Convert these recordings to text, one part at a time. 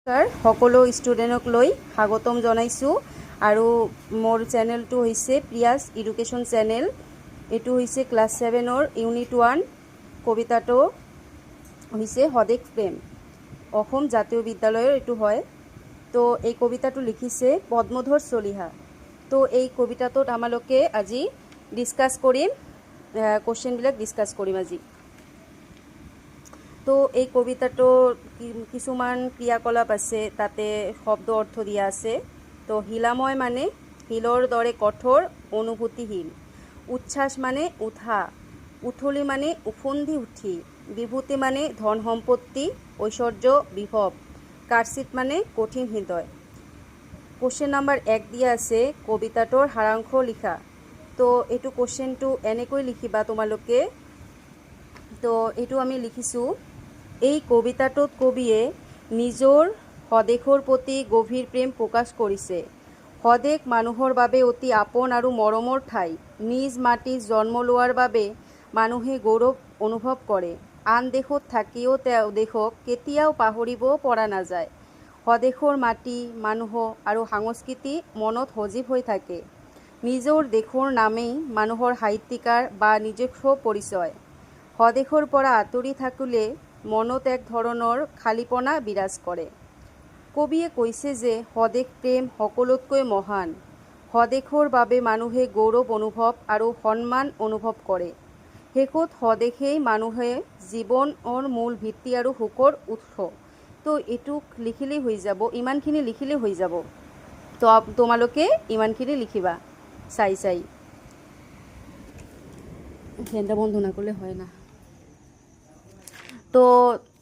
সকলো ষ্টুডেণ্টক লৈ স্বাগতম জনাইছোঁ আৰু মোৰ চেনেলটো হৈছে প্ৰিয়াছ এডুকেশ্যন চেনেল। এইটো হৈছে ক্লাছ 7ৰ ইউনিট 1। কবিতাটো হৈছে স্বদেশ প্ৰেম, অসম জাতীয় বিদ্যালয়ৰ এইটো হয়। তো এই কবিতাটো লিখিছে পদ্মধৰ চলিহা। তো এই কবিতাটোত আমালোকে আজি ডিছকাছ কৰিম, কুৱেশ্যনবিলাক ডিছকাছ কৰিম আজি। তো এই কবিতাটোৰ কিছুমান ক্ৰিয়াকলাপ আছে, তাতে শব্দ অৰ্থ দিয়া আছে। তো শিলাময় মানে শিলৰ দৰে কঠোৰ অনুভূতিশীল, উচ্ছ্বাস মানে উঠা, উথলি মানে উফন্দি উঠি, বিভূতি মানে ধন সম্পত্তি, ঐশ্বৰ্য বিভৱ, কাৰ্চিত মানে কঠিন হৃদয়। কুৱেশ্যন নম্বৰ 1 দিয়া আছে কবিতাটোৰ সাৰাংশ লিখা। তো এইটো কুৱেশ্যনটো এনেকৈ লিখিবা তোমালোকে। তো এইটো আমি লিখিছোঁ, এই কবিতাটোত কবিয়ে নিজৰ স্বদেশৰ প্ৰতি গভীৰ প্ৰেম প্ৰকাশ কৰিছে। স্বদেশ মানুহৰ বাবে অতি আপোন আৰু মৰমৰ ঠাই। নিজ মাটিত জন্ম লোৱাৰ বাবে মানুহে গৌৰৱ অনুভৱ কৰে। আন দেশত থাকিও তেওঁ দেশক কেতিয়াও পাহৰিব পৰা নাযায়। স্বদেশৰ মাটি, মানুহ আৰু সংস্কৃতি মনত সজীৱ হৈ থাকে। নিজৰ দেশৰ নামেই মানুহৰ সাহিত্যিকাৰ বা নিজস্ব পৰিচয়। স্বদেশৰ পৰা আঁতৰি থাকিলে মনত এক ধৰণৰ খালীপনা বিৰাজ কৰে। কবিয়ে কৈছে যে স্বদেশ প্ৰেম সকলোতকৈ মহান। স্বদেশৰ বাবে মানুহে গৌৰৱ অনুভৱ আৰু সন্মান অনুভৱ কৰে। শেষত স্বদেশেই মানুহে জীৱনৰ মূল ভিত্তি আৰু সুখৰ উৎস। তো এইটো লিখিলেই হৈ যাব, ইমানখিনি লিখিলেই হৈ যাব। তো তোমালোকে ইমানখিনি লিখিবা চাই। ফেনটা বন্ধ না করলে হয় না। তো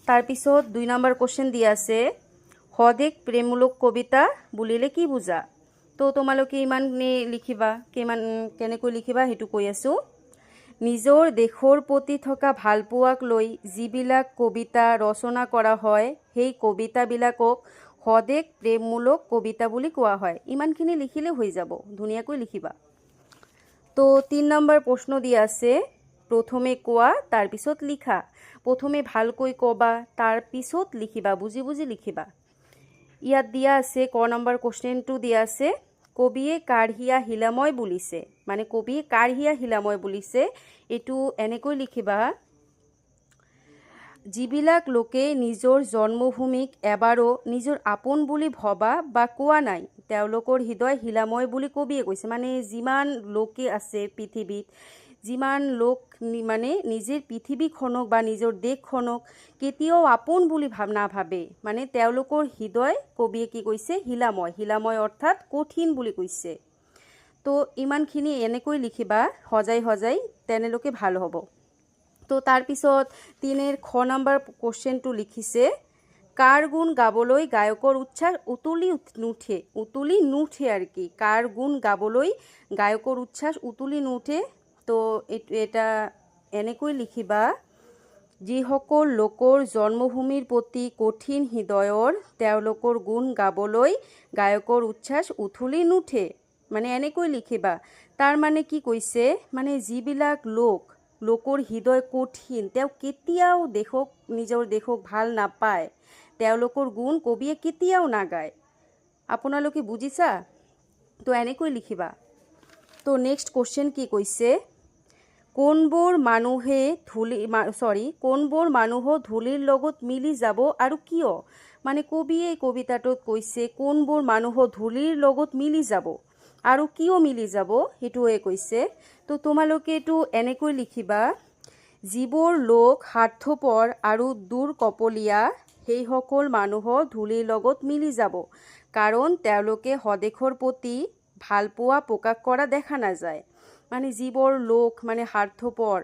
তাৰপিছত 2 নম্বৰ কুৱেশ্যন দিয়া আছে, স্বদেশ প্ৰেমমূলক কবিতা বুলিলে কি বুজা? তো তোমালোকে ইমানখিনি লিখিবা, কেনেকৈ লিখিবা সেইটো কৈ আছোঁ। নিজৰ দেশৰ প্ৰতি থকা ভালপোৱাক লৈ যিবিলাক কবিতা ৰচনা কৰা হয়, সেই কবিতাবিলাকক স্বদেশ প্ৰেমমূলক কবিতা বুলি কোৱা হয়। ইমানখিনি লিখিলে হৈ যাব, ধুনীয়াকৈ লিখিবা। তো 3 নম্বৰ প্ৰশ্ন দিয়া আছে, প্ৰথমে কোৱা তাৰপিছত লিখা। প্ৰথমে ভালকৈ ক'বা, তাৰপিছত লিখিবা, বুজি বুজি লিখিবা। ইয়াত দিয়া আছে ক নম্বৰ কুৱেশ্যনটো দিয়া আছে, কবিয়ে কাঢ়িয়া শিলাময় বুলিছে। মানে কবিয়ে কাঢ়িয়া শিলাময় বুলিছে। এইটো এনেকৈ লিখিবা, যিবিলাক লোকে নিজৰ জন্মভূমিক এবাৰো নিজৰ আপোন বুলি ভবা বা কোৱা নাই, তেওঁলোকৰ হৃদয় শিলাময় বুলি কবিয়ে কৈছে। মানে যিমান লোকে আছে পৃথিৱীত, যিমান লোক মানে নিজৰ পৃথিৱীখনক বা নিজৰ দেশখনক কেতিয়াও আপোন বুলি নাভাবে, মানে তেওঁলোকৰ হৃদয় কবিয়ে কি কৈছে, শিলাময়। শিলাময় অৰ্থাৎ কঠিন বুলি কৈছে। তো ইমানখিনি এনেকৈ লিখিবা সজাই, তেনেলৈকে ভাল হ'ব। তো তাৰপিছত 3 খ নম্বৰ কুৱেশ্যনটো লিখিছে, কাৰ গুণ গাবলৈ গায়কৰ উচ্ছ্বাস উতুলি নুঠে আৰ কি। কাৰ গুণ গাবলৈ গায়কৰ উচ্ছ্বাস উতুলি নুঠে। তো এটা এনেকৈ লিখিবা, যিসকল লোকৰ জন্মভূমিৰ প্ৰতি কঠিন হৃদয়ৰ, তেওঁলোকৰ গুণ গাবলৈ গায়কৰ উচ্ছ্বাস উথলি নুঠে। মানে এনেকৈ লিখিবা। তাৰ মানে কি কৈছে, মানে যিবিলাক লোকৰ হৃদয় কঠিন, তেওঁ কেতিয়াও নিজৰ দেশক ভাল নাপায়, তেওঁলোকৰ গুণ কবিয়ে কেতিয়াও নাগায়। আপোনালোকে বুজিছা? তো এনেকৈ লিখিবা। তো নেক্সট কুৱেশ্যন কি কৈছে, কোনবোৰ মানুহ ধূলিৰ লগত মিলি যাব আৰু কিয়? মানে কবিয়ে কবিতাটোত কৈছে কোনবোৰ মানুহ ধূলিৰ লগত মিলি যাব আৰু কিয় মিলি যাব সেইটোৱে কৈছে। তো তোমালোকে এইটো এনেকৈ লিখিবা, যিবোৰ লোক স্বাৰ্থপৰ আৰু দুৰ্কপলীয়া, সেইসকল মানুহ ধূলিৰ লগত মিলি যাব, কাৰণ তেওঁলোকে স্বদেশৰ প্ৰতি ভালপোৱা প্ৰকাশ কৰা দেখা নাযায়। মানে যিবোৰ লোক মানে স্বাৰ্থপৰ,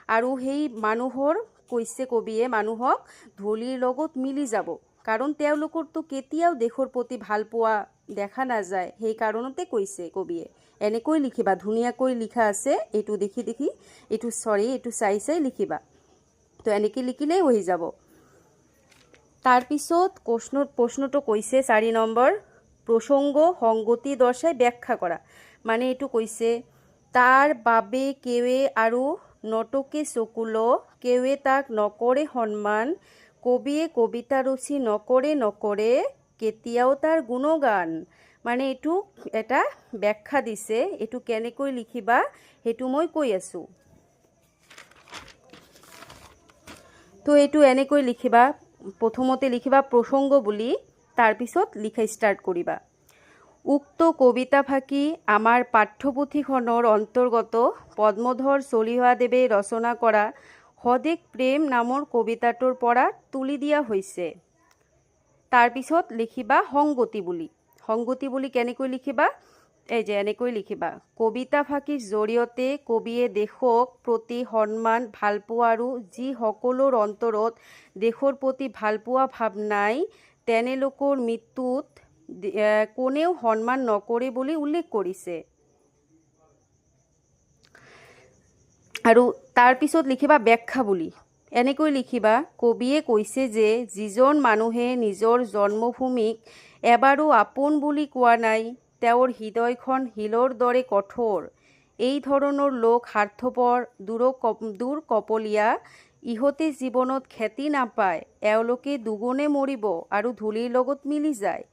আৰু সেই মানুহৰ কৈছে কবিয়ে মানুহক ধূলিৰ লগত মিলি যাব, কাৰণ তেওঁলোকৰতো কেতিয়াও দেশৰ প্ৰতি ভালপোৱা দেখা নাযায়, সেই কাৰণতে কৈছে কবিয়ে। এনেকৈ লিখিবা, ধুনীয়াকৈ লিখা আছে, এইটো দেখি এইটো চাই লিখিবা। তো এনেকৈ লিখিলেই হৈ যাব। তাৰপিছত প্ৰশ্নটো কৈছে 4 নম্বৰ, প্ৰসংগ সংগতি দৰ্শাই ব্যাখ্যা কৰা। মানে এইটো কৈছে, তাৰ বাবে কেৱে আৰু নটকে চকুল, কেৱে তাক নকৰে সন্মান, কবিয়ে কবিতা ৰচি নকৰে কেতিয়াও তাৰ গুণগান। মানে এইটো এটা ব্যাখ্যা দিছে, এইটো কেনেকৈ লিখিবা সেইটো মই কৈ আছোঁ। তো এইটো এনেকৈ লিখিবা, প্ৰথমতে লিখিবা প্ৰসংগ বুলি, তাৰপিছত লিখা ষ্টাৰ্ট কৰিবা। উক্ত কবিতাফাঁকি আমাৰ পাঠ্যপুথিখনৰ অন্তৰ্গত পদ্মধৰ চলিহাদেৱে ৰচনা কৰা সদেশ প্ৰেম নামৰ কবিতাটোৰ পৰা তুলি দিয়া হৈছে। তাৰপিছত লিখিবা সংগতি বুলি। সংগতি বুলি কেনেকৈ লিখিবা, এই যে এনেকৈ লিখিবা। কবিতাফাঁকিৰ জৰিয়তে কবিয়ে দেশক প্ৰতি সন্মান ভালপোৱা আৰু যিসকলৰ অন্তৰত দেশৰ প্ৰতি ভালপোৱা ভাৱ নাই তেনেলোকৰ মৃত্যুত কোনেও সন্মান নকৰে বুলি উল্লেখ কৰিছে। আৰু তাৰপিছত লিখিবা ব্যাখ্যা বুলি। এনেকৈ লিখিবা, কবিয়ে কৈছে যে যিজন মানুহে নিজৰ জন্মভূমিক এবাৰো আপোন বুলি কোৱা নাই, তেওঁৰ হৃদয়খন শিলৰ দৰে কঠোৰ। এই ধৰণৰ লোক স্বাৰ্থপৰ, দূৰকপলীয়া, ইহঁতে জীৱনত খ্যাতি নাপায়, এওঁলোকে দুগুণে মৰিব আৰু ধূলিৰ লগত মিলি যায়,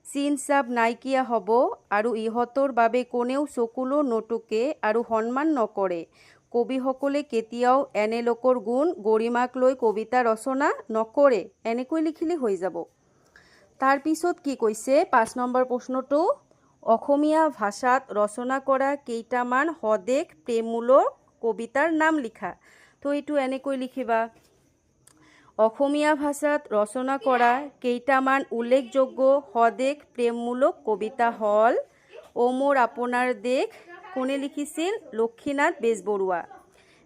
চিন চাপ নাইকিয়া হ'ব আৰু ইহঁতৰ বাবে কোনেও চকুলো নটুকে আৰু সন্মান নকৰে। কবিসকলে কেতিয়াও এনে লোকৰ গুণ গৰিমাক লৈ কবিতা ৰচনা নকৰে। এনেকৈ লিখিলে হৈ যাব। তাৰপিছত কি কৈছে 5 নম্বৰ প্ৰশ্নটো, অসমীয়া ভাষাত ৰচনা কৰা কেইটামান সদেশ প্ৰেমমূলক কবিতাৰ নাম লিখা। তো এইটো এনেকৈ লিখিবা, অসমীয়া ভাষাত ৰচনা কৰা কেইটামান উল্লেখযোগ্য সদেশ প্ৰেমমূলক কবিতা হ'ল অ মোৰ আপোনাৰ দেশ, কোনে লিখিছিল? লক্ষ্মীনাথ বেজবৰুৱা।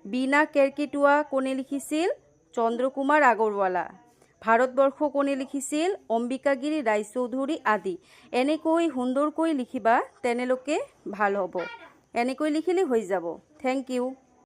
বীণা কেৰ্কেটুৱা কোনে লিখিছিল? চন্দ্ৰকুমাৰ আগৰৱালা। ভাৰতবৰ্ষ কোনে লিখিছিল? অম্বিকাগিৰি ৰায়চৌধুৰী আদি। এনেকৈ সুন্দৰকৈ লিখিবা, তেনেলৈকে ভাল হ'ব। এনেকৈ লিখিলে হৈ যাব। Thank U.